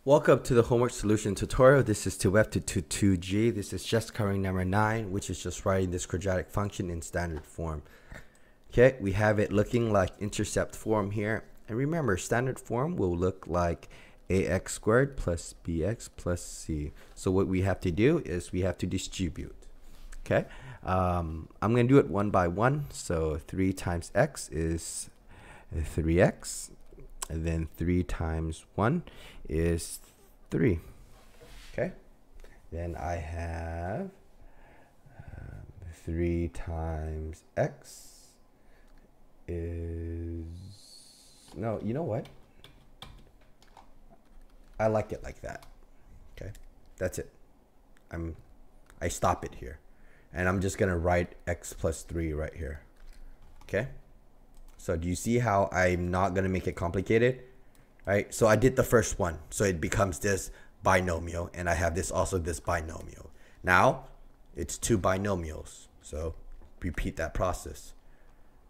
Welcome to the homework solution tutorial. This is 2F to 2G. This is just covering number 9, which is just writing this quadratic function in standard form. Okay, we have it looking like intercept form here. And remember, standard form will look like ax squared plus bx plus c. So what we have to do is we have to distribute. Okay, I'm going to do it one by one. So 3 times x is 3x. And then 3 times 1 is 3. Okay. Then I have 3 times x is... No, you know what? I like it like that. Okay. That's it. I stop it here. And I'm just going to write x plus 3 right here. Okay. So do you see how I'm not going to make it complicated? Right? So I did the first one. So it becomes this binomial. And I have this binomial. Now, it's 2 binomials. So repeat that process.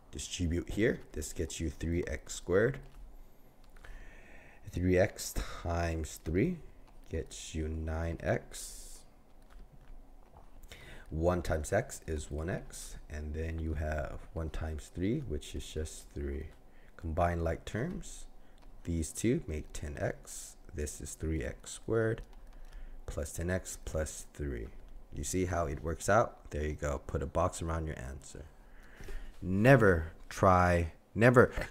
Distribute here. This gets you 3x squared. 3x times 3 gets you 9x. 1 times x is 1x, and then you have 1 times 3, which is just 3. Combine like terms. These two make 10x. This is 3x squared plus 10x plus 3. You see how it works out? There you go. Put a box around your answer. Never.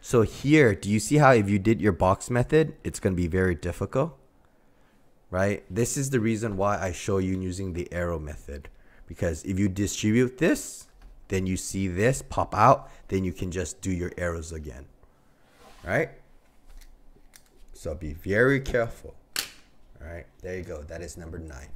So here, do you see how if you did your box method, it's going to be very difficult? Right? This is the reason why I show you using the arrow method. Because if you distribute this, then you see this pop out, then you can just do your arrows again. All right? So be very careful. All right, there you go. That is number 9.